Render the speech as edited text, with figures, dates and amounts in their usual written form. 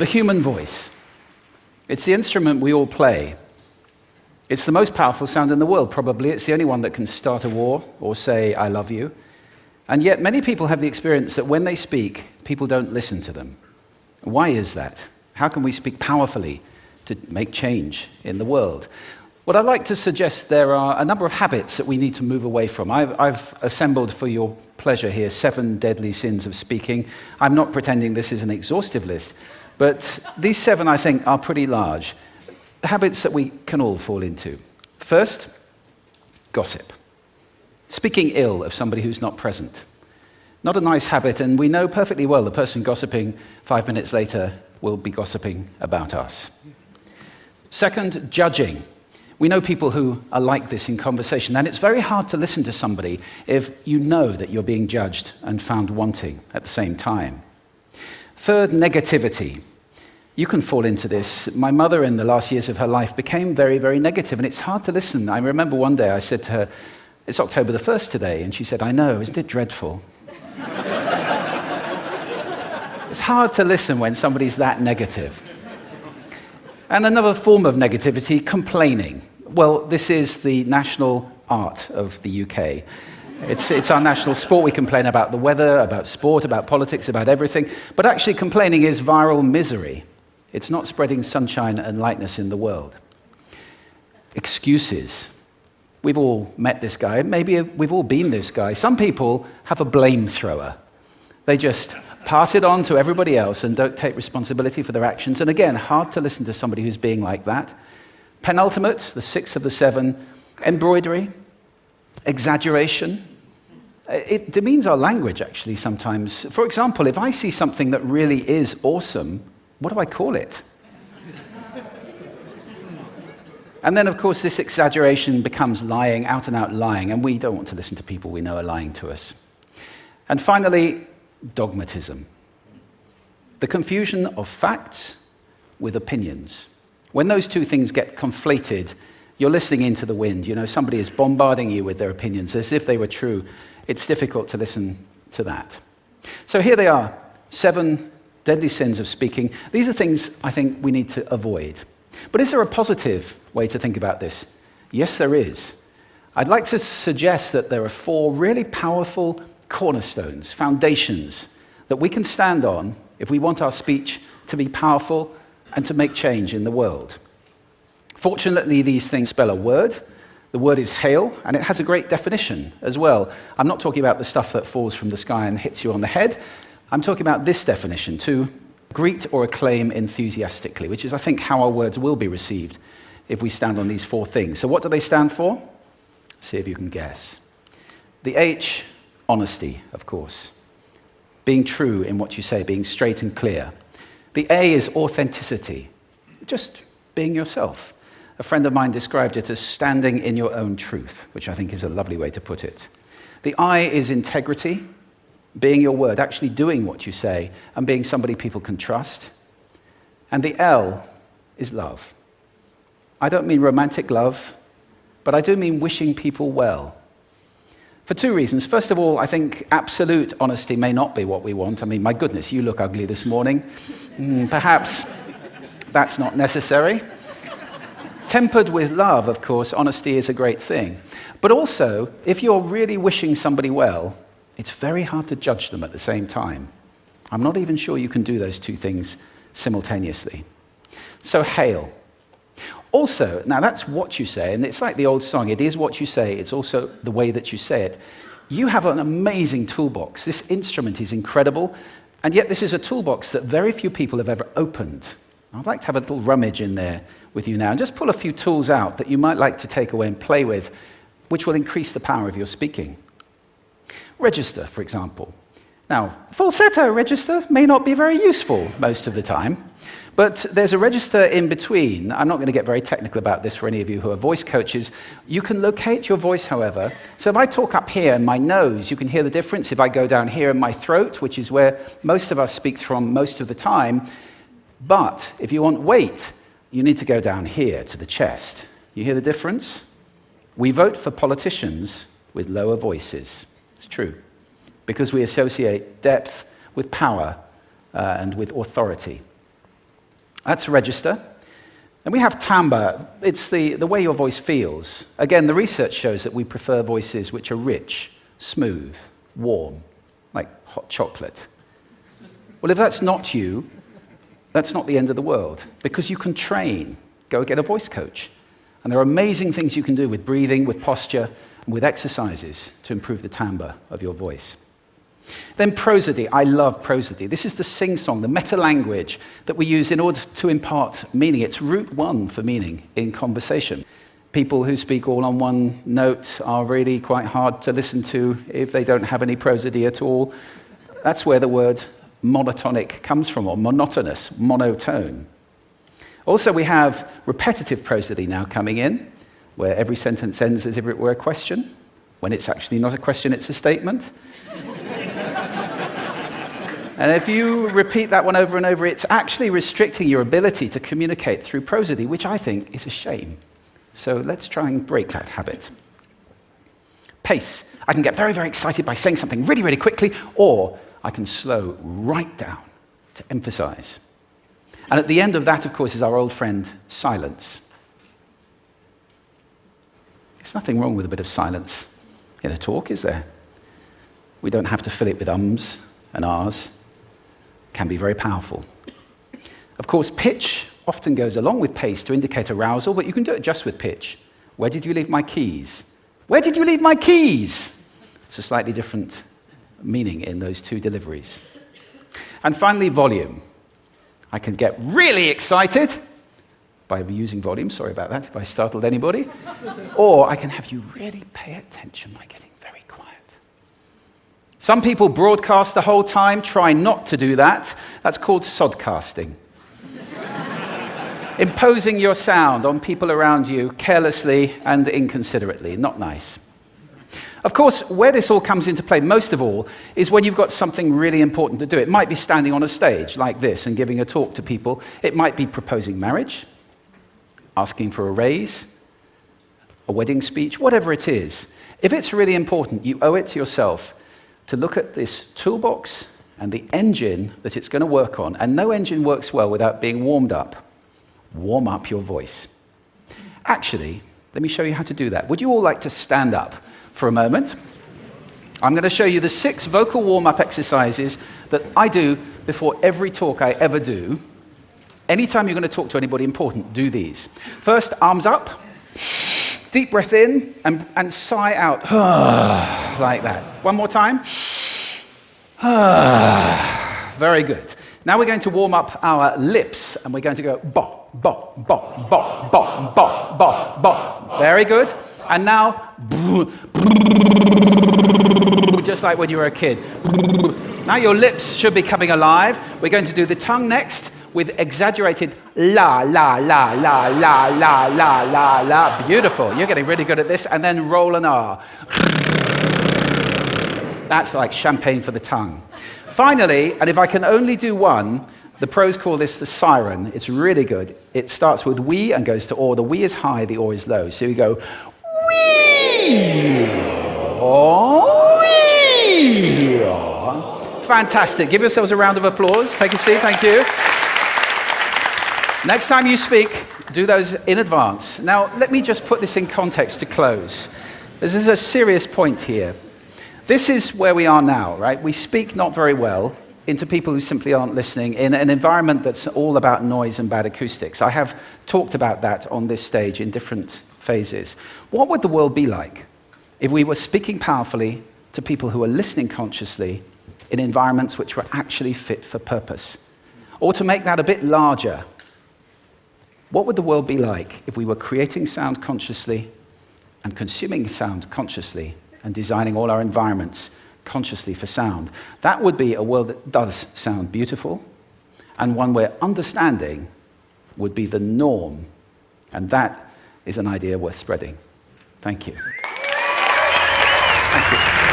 The human voice. It's the instrument we all play. It's the most powerful sound in the world, probably. It's the only one that can start a war or say, I love you. And yet many people have the experience that when they speak, people don't listen to them. Why is that? How can we speak powerfully to make change in the world? What I'd like to suggest, there are a number of habits that we need to move away from. I've assembled for your pleasure here 7 deadly sins of speaking. I'm not pretending this is an exhaustive list, but these 7, I think, are pretty large. Habits that we can all fall into. First, gossip. Speaking ill of somebody who's not present. Not a nice habit, and we know perfectly well the person gossiping 5 minutes later will be gossiping about us. Second, judging. We know people who are like this in conversation, and it's very hard to listen to somebody if you know that you're being judged and found wanting at the same time. Third, negativity. You can fall into this. My mother, in the last years of her life, became very, very negative, and it's hard to listen. I remember one day I said to her, it's October the 1st today, and she said, I know, isn't it dreadful? It's hard to listen when somebody's that negative. And another form of negativity, complaining. Well, this is the national art of the UK. It's our national sport. We complain about the weather, about sport, about politics, about everything. But actually, complaining is viral misery. It's not spreading sunshine and lightness in the world. Excuses. We've all met this guy. Maybe we've all been this guy. Some people have a blame thrower. They just pass it on to everybody else and don't take responsibility for their actions. And again, hard to listen to somebody who's being like that. Penultimate, the 6th of the 7, embroidery, exaggeration. It demeans our language, actually, sometimes. For example, if I see something that really is awesome, what do I call it? And then, of course, this exaggeration becomes lying, out-and-out lying, and we don't want to listen to people we know are lying to us. And finally, dogmatism. The confusion of facts with opinions. When those two things get conflated, you're listening into the wind. You know, somebody is bombarding you with their opinions as if they were true. It's difficult to listen to that. So here they are, 7 deadly sins of speaking. These are things I think we need to avoid. But is there a positive way to think about this? Yes, there is. I'd like to suggest that there are 4 really powerful cornerstones, foundations, that we can stand on if we want our speech to be powerful and to make change in the world. Fortunately, these things spell a word. The word is hail, and it has a great definition as well. I'm not talking about the stuff that falls from the sky and hits you on the head. I'm talking about this definition, to greet or acclaim enthusiastically, which is, I think, how our words will be received if we stand on these 4 things. So what do they stand for? See if you can guess. The H, honesty, of course. Being true in what you say, being straight and clear. The A is authenticity, just being yourself. A friend of mine described it as standing in your own truth, which I think is a lovely way to put it. The I is integrity, being your word, actually doing what you say, and being somebody people can trust. And the L is love. I don't mean romantic love, but I do mean wishing people well. For 2 reasons. First of all, I think absolute honesty may not be what we want. I mean, my goodness, you look ugly this morning. Perhaps that's not necessary. Tempered with love, of course, honesty is a great thing. But also, if you're really wishing somebody well, it's very hard to judge them at the same time. I'm not even sure you can do those 2 things simultaneously. So, hail. Also, now that's what you say, and it's like the old song, it is what you say, it's also the way that you say it. You have an amazing toolbox. This instrument is incredible, and yet this is a toolbox that very few people have ever opened. I'd like to have a little rummage in there with you now, and just pull a few tools out that you might like to take away and play with, which will increase the power of your speaking. Register, for example. Now, falsetto register may not be very useful most of the time, but there's a register in between. I'm not going to get very technical about this for any of you who are voice coaches. You can locate your voice, however. So if I talk up here in my nose, you can hear the difference. If I go down here in my throat, which is where most of us speak from most of the time. But if you want weight, you need to go down here to the chest. You hear the difference? We vote for politicians with lower voices. It's true. Because we associate depth with power and with authority. That's register. And we have timbre. It's the way your voice feels. Again, the research shows that we prefer voices which are rich, smooth, warm, like hot chocolate. Well, if that's not you, that's not the end of the world, because you can train. Go get a voice coach. And there are amazing things you can do with breathing, with posture, and with exercises to improve the timbre of your voice. Then prosody. I love prosody. This is the sing-song, the meta-language that we use in order to impart meaning. It's route one for meaning in conversation. People who speak all on one note are really quite hard to listen to if they don't have any prosody at all. That's where the word monotonic comes from, or monotonous, monotone. Also, we have repetitive prosody now coming in, where every sentence ends as if it were a question, when it's actually not a question, it's a statement. And if you repeat that one over and over, it's actually restricting your ability to communicate through prosody, which I think is a shame. So let's try and break that habit. Pace. I can get very, very excited by saying something really, really quickly, or I can slow right down to emphasize. And at the end of that, of course, is our old friend, silence. There's nothing wrong with a bit of silence in a talk, is there? We don't have to fill it with ums and ahs. It can be very powerful. Of course, pitch often goes along with pace to indicate arousal, but you can do it just with pitch. Where did you leave my keys? Where did you leave my keys? It's a slightly different meaning in those two deliveries. And finally, volume. I can get really excited by using volume, sorry about that if I startled anybody, or I can have you really pay attention by getting very quiet. Some people broadcast the whole time. Try not to do that. That's called sodcasting. Imposing your sound on people around you carelessly and inconsiderately. Not nice. Of course, where this all comes into play most of all is when you've got something really important to do. It might be standing on a stage like this and giving a talk to people. It might be proposing marriage, asking for a raise, a wedding speech, whatever it is. If it's really important, you owe it to yourself to look at this toolbox and the engine that it's going to work on. And no engine works well without being warmed up. Warm up your voice. Actually, let me show you how to do that. Would you all like to stand up for a moment? I'm going to show you the 6 vocal warm-up exercises that I do before every talk I ever do. Anytime you're going to talk to anybody important, do these. First, arms up. Deep breath in and sigh out. Like that. One more time. Very good. Now we're going to warm up our lips, and we're going to go bop, bop, bop, bop, bop, bop, bop, bop. Very good. And now, just like when you were a kid. Now your lips should be coming alive. We're going to do the tongue next with exaggerated la, la, la, la, la, la, la, la, la. Beautiful. You're getting really good at this. And then roll an R. That's like champagne for the tongue. Finally, and if I can only do one, the pros call this the siren. It's really good. It starts with we and goes to or. The we is high, the or is low. So you go wee, or wee. Fantastic. Give yourselves a round of applause. Take a seat. Thank you. Next time you speak, do those in advance. Now, let me just put this in context to close. This is a serious point here. This is where we are now, right? We speak not very well into people who simply aren't listening in an environment that's all about noise and bad acoustics. I have talked about that on this stage in different phases. What would the world be like if we were speaking powerfully to people who are listening consciously in environments which were actually fit for purpose? Or to make that a bit larger, what would the world be like if we were creating sound consciously and consuming sound consciously and designing all our environments consciously for sound? That would be a world that does sound beautiful, and one where understanding would be the norm. And that is an idea worth spreading. Thank you. Thank you.